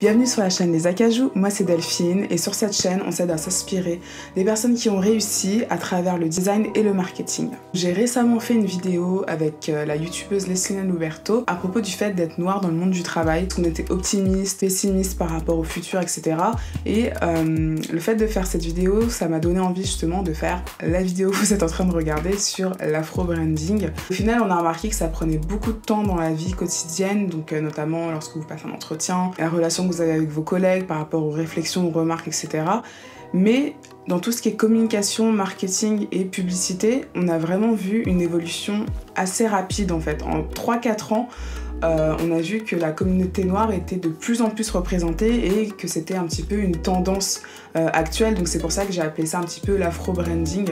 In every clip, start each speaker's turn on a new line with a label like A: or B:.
A: Bienvenue sur la chaîne Les Acajou, moi c'est Delphine et sur cette chaîne on s'aide à s'inspirer des personnes qui ont réussi à travers le design et le marketing. J'ai récemment fait une vidéo avec la youtubeuse Leslie Louberto à propos du fait d'être noire dans le monde du travail, qu'on était optimiste, pessimiste par rapport au futur, etc. Et le fait de faire cette vidéo, ça m'a donné envie justement de faire la vidéo que vous êtes en train de regarder sur l'afro-branding. Au final on a remarqué que ça prenait beaucoup de temps dans la vie quotidienne, donc notamment lorsque vous passez un entretien, la relation que vous avez avec vos collègues par rapport aux réflexions, aux remarques, etc. Mais dans tout ce qui est communication, marketing et publicité, on a vraiment vu une évolution assez rapide en fait. En 3-4 ans, on a vu que la communauté noire était de plus en plus représentée et que c'était un petit peu une tendance actuelle. Donc c'est pour ça que j'ai appelé ça un petit peu l'afro-branding.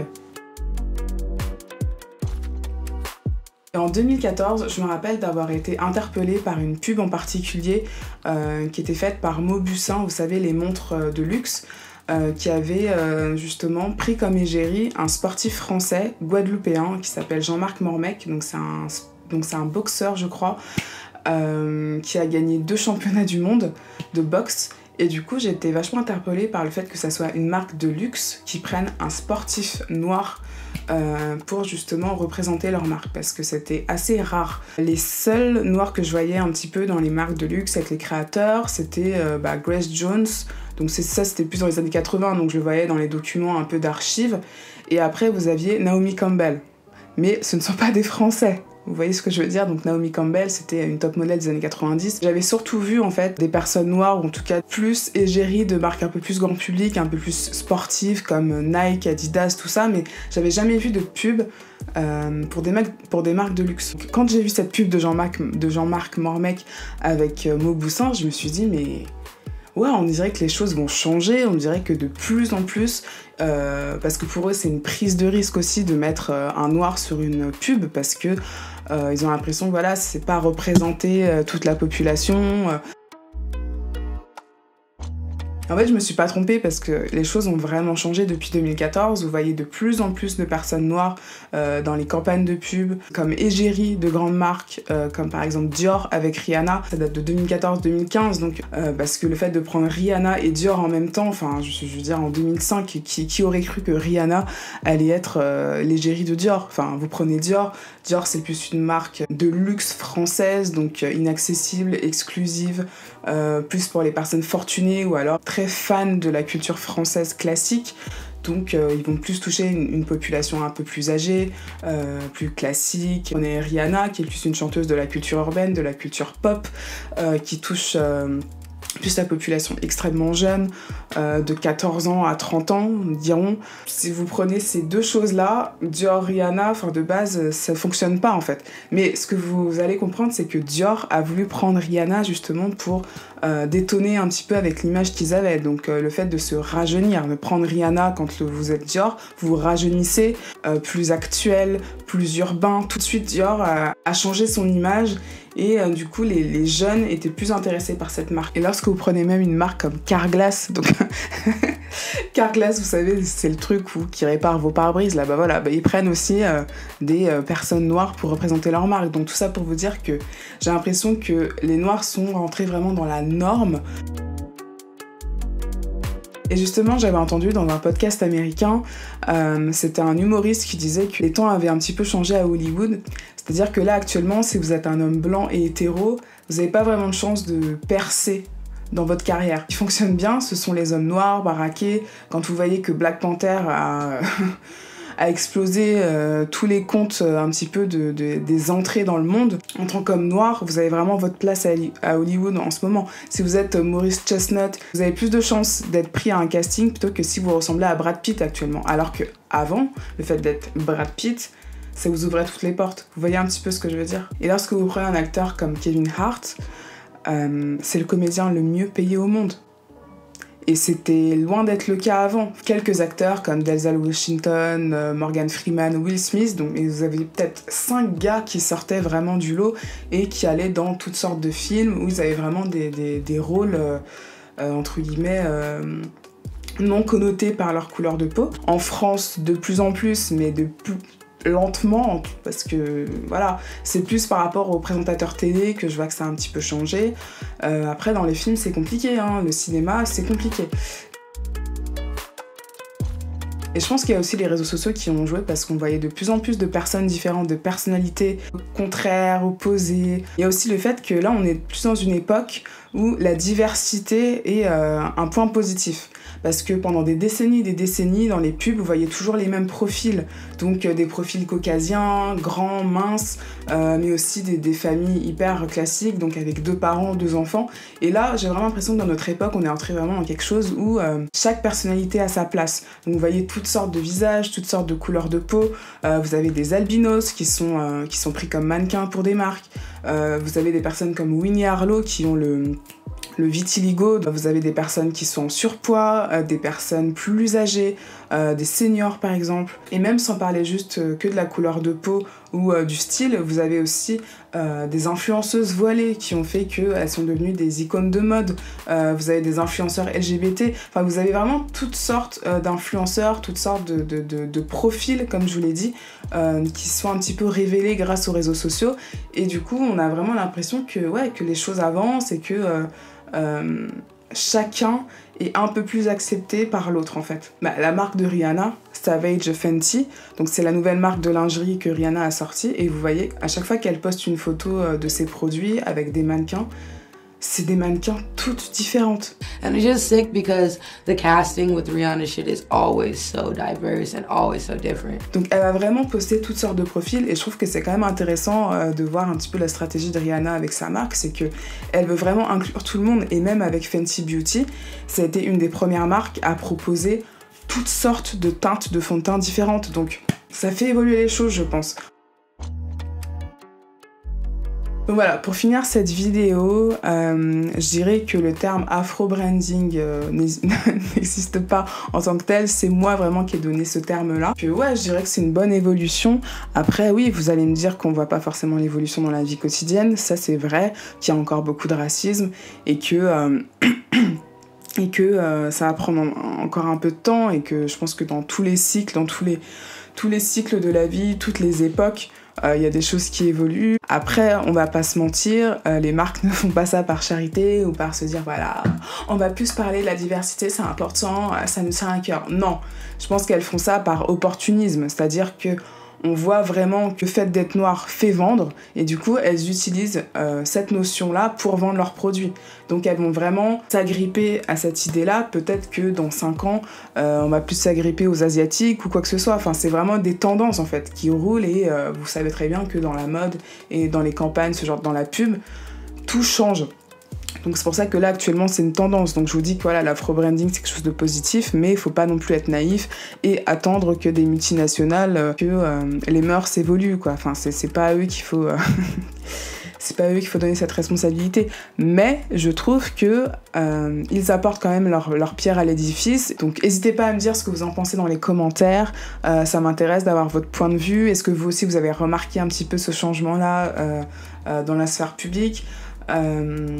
A: Et en 2014, je me rappelle d'avoir été interpellée par une pub en particulier qui était faite par Maubusin, vous savez, les montres de luxe, qui avait justement pris comme égérie un sportif français guadeloupéen qui s'appelle Jean-Marc Mormec, donc c'est un boxeur je crois, qui a gagné 2 championnats du monde de boxe. Et du coup, j'ai été vachement interpellée par le fait que ça soit une marque de luxe qui prenne un sportif noir pour justement représenter leur marque, parce que c'était assez rare. Les seuls noirs que je voyais un petit peu dans les marques de luxe avec les créateurs, c'était Grace Jones, donc c'était plus dans les années 80, donc je le voyais dans les documents un peu d'archives. Et après, vous aviez Naomi Campbell. Mais ce ne sont pas des Français. Vous voyez ce que je veux dire? Donc Naomi Campbell, c'était une top modèle des années 90. J'avais surtout vu en fait des personnes noires, ou en tout cas plus égéries de marques un peu plus grand public, un peu plus sportives comme Nike, Adidas, tout ça, mais j'avais jamais vu de pub pour des marques de luxe. Quand j'ai vu cette pub de Jean-Marc Mormec avec Maubusin, je me suis dit mais ouais, on dirait que les choses vont changer, on dirait que de plus en plus, parce que pour eux c'est une prise de risque aussi de mettre un noir sur une pub, parce que ils ont l'impression que voilà, c'est pas représenter toute la population. En fait, je me suis pas trompée parce que les choses ont vraiment changé depuis 2014. Vous voyez de plus en plus de personnes noires dans les campagnes de pub, comme égérie de grandes marques, comme par exemple Dior avec Rihanna. Ça date de 2014-2015, donc parce que le fait de prendre Rihanna et Dior en même temps, enfin, je veux dire, en 2005, qui aurait cru que Rihanna allait être l'égérie de Dior? Enfin, vous prenez Dior, c'est plus une marque de luxe française, donc inaccessible, exclusive, plus pour les personnes fortunées ou alors très fans de la culture française classique. Donc ils vont plus toucher une population un peu plus âgée, plus classique. On est Rihanna, qui est plus une chanteuse de la culture urbaine, de la culture pop, qui touche plus la population extrêmement jeune, de 14 ans à 30 ans, diront. Si vous prenez ces deux choses-là, Dior, Rihanna, enfin de base, ça fonctionne pas en fait. Mais ce que vous allez comprendre, c'est que Dior a voulu prendre Rihanna justement pour détonner un petit peu avec l'image qu'ils avaient. Donc le fait de se rajeunir, de prendre Rihanna quand vous êtes Dior, vous rajeunissez, plus actuel, plus urbain. Tout de suite, Dior a changé son image. Et du coup, les jeunes étaient plus intéressés par cette marque. Et lorsque vous prenez même une marque comme Carglass, donc Carglass, vous savez, c'est le truc qui répare vos pare-brises, là, ils prennent aussi des personnes noires pour représenter leur marque. Donc tout ça pour vous dire que j'ai l'impression que les noirs sont rentrés vraiment dans la norme. Et justement, j'avais entendu dans un podcast américain, c'était un humoriste qui disait que les temps avaient un petit peu changé à Hollywood. C'est-à-dire que là, actuellement, si vous êtes un homme blanc et hétéro, vous n'avez pas vraiment de chance de percer dans votre carrière. Ce qui fonctionne bien, ce sont les hommes noirs, baraqués. Quand vous voyez que Black Panther a explosé tous les comptes un petit peu des entrées dans le monde. En tant qu'homme noir, vous avez vraiment votre place à Hollywood en ce moment. Si vous êtes Maurice Chestnut, vous avez plus de chances d'être pris à un casting plutôt que si vous ressemblez à Brad Pitt actuellement. Alors que avant, le fait d'être Brad Pitt, ça vous ouvrait toutes les portes. Vous voyez un petit peu ce que je veux dire? Et lorsque vous prenez un acteur comme Kevin Hart, c'est le comédien le mieux payé au monde. Et c'était loin d'être le cas avant. Quelques acteurs comme Denzel Washington, Morgan Freeman, Will Smith, donc vous avez peut-être 5 gars qui sortaient vraiment du lot et qui allaient dans toutes sortes de films où ils avaient vraiment des rôles, entre guillemets, non connotés par leur couleur de peau. En France, de plus en plus, mais lentement, parce que voilà, c'est plus par rapport aux présentateurs télé que je vois que ça a un petit peu changé. Après dans les films c'est compliqué, hein, le cinéma c'est compliqué. Et je pense qu'il y a aussi les réseaux sociaux qui ont joué parce qu'on voyait de plus en plus de personnes différentes, de personnalités contraires, opposées. Il y a aussi le fait que là on est plus dans une époque où la diversité est un point positif. Parce que pendant des décennies dans les pubs, vous voyez toujours les mêmes profils. Donc des profils caucasiens, grands, minces, mais aussi des familles hyper classiques, donc avec 2 parents, 2 enfants. Et là, j'ai vraiment l'impression que dans notre époque, on est entré vraiment dans quelque chose où chaque personnalité a sa place. Donc vous voyez toutes sortes de visages, toutes sortes de couleurs de peau. Vous avez des albinos qui sont pris comme mannequins pour des marques. Vous avez des personnes comme Winnie Harlow qui ont le vitiligo. Vous avez des personnes qui sont en surpoids, des personnes plus âgées, des seniors par exemple. Et même sans parler juste que de la couleur de peau ou du style, vous avez aussi des influenceuses voilées qui ont fait qu'elles sont devenues des icônes de mode. Vous avez des influenceurs LGBT. Enfin, vous avez vraiment toutes sortes d'influenceurs, toutes sortes de profils, comme je vous l'ai dit, qui sont un petit peu révélés grâce aux réseaux sociaux. Et du coup, on a vraiment l'impression que les choses avancent et que chacun est un peu plus accepté par l'autre en fait. La marque de Rihanna, Savage Fenty, donc c'est la nouvelle marque de lingerie que Rihanna a sortie, et vous voyez, à chaque fois qu'elle poste une photo de ses produits avec des mannequins, c'est des mannequins toutes différentes.
B: And it's just sick because the casting with Rihanna shit is always so diverse and always so different.
A: Donc elle va vraiment poster toutes sortes de profils et je trouve que c'est quand même intéressant de voir un petit peu la stratégie de Rihanna avec sa marque, c'est que elle veut vraiment inclure tout le monde, et même avec Fenty Beauty, ça a été une des premières marques à proposer toutes sortes de teintes de fond de teint différentes. Donc ça fait évoluer les choses, je pense. Donc voilà, pour finir cette vidéo, je dirais que le terme afro-branding n'existe pas en tant que tel, c'est moi vraiment qui ai donné ce terme-là. Que ouais, je dirais que c'est une bonne évolution. Après, oui, vous allez me dire qu'on voit pas forcément l'évolution dans la vie quotidienne, ça c'est vrai, qu'il y a encore beaucoup de racisme et que... ça va prendre encore un peu de temps, et que je pense que dans tous les cycles, dans tous les cycles de la vie, toutes les époques, il y a des choses qui évoluent. Après, on va pas se mentir, les marques ne font pas ça par charité ou par se dire voilà, on va plus parler de la diversité, c'est important, ça nous tient à cœur. Non, je pense qu'elles font ça par opportunisme, c'est-à-dire que on voit vraiment que le fait d'être noir fait vendre, et du coup elles utilisent cette notion-là pour vendre leurs produits. Donc elles vont vraiment s'agripper à cette idée-là. Peut-être que dans 5 ans, on va plus s'agripper aux asiatiques ou quoi que ce soit. Enfin, c'est vraiment des tendances en fait qui roulent, et vous savez très bien que dans la mode et dans les campagnes, ce genre dans la pub, tout change. Donc c'est pour ça que là actuellement c'est une tendance. Donc je vous dis que voilà, l'afro-branding c'est quelque chose de positif, mais il faut pas non plus être naïf et attendre que des multinationales, que les mœurs évoluent quoi. Enfin c'est pas à eux qu'il faut... c'est pas à eux qu'il faut donner cette responsabilité. Mais je trouve que ils apportent quand même leur pierre à l'édifice. Donc n'hésitez pas à me dire ce que vous en pensez dans les commentaires. Ça m'intéresse d'avoir votre point de vue. Est-ce que vous aussi vous avez remarqué un petit peu ce changement-là dans la sphère publique ?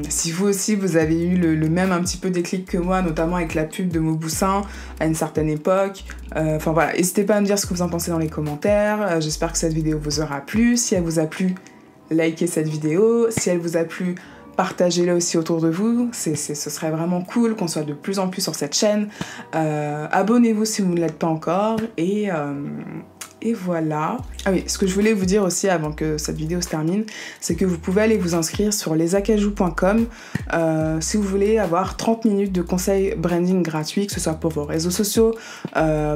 A: Si vous aussi vous avez eu le même un petit peu déclic que moi, notamment avec la pub de Mauboussin à une certaine époque, enfin voilà, n'hésitez pas à me dire ce que vous en pensez dans les commentaires. J'espère que cette vidéo vous aura plu. Si elle vous a plu, likez cette vidéo. Si elle vous a plu, partagez-la aussi autour de vous. Ce serait vraiment cool qu'on soit de plus en plus sur cette chaîne. Abonnez-vous si vous ne l'êtes pas encore, et voilà. Ah oui, ce que je voulais vous dire aussi avant que cette vidéo se termine, c'est que vous pouvez aller vous inscrire sur lesacajou.com si vous voulez avoir 30 minutes de conseils branding gratuits, que ce soit pour vos réseaux sociaux,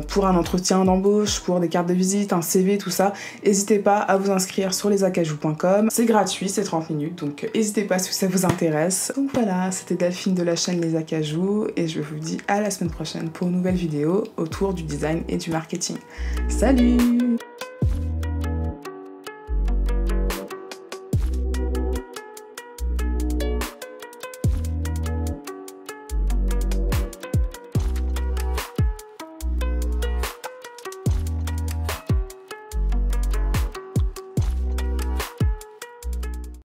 A: pour un entretien d'embauche, pour des cartes de visite, un CV, tout ça. N'hésitez pas à vous inscrire sur lesacajou.com. C'est gratuit, c'est 30 minutes, donc n'hésitez pas si ça vous intéresse. Donc voilà, c'était Delphine de la chaîne Les Acajou, et je vous dis à la semaine prochaine pour une nouvelle vidéo autour du design et du marketing. Salut!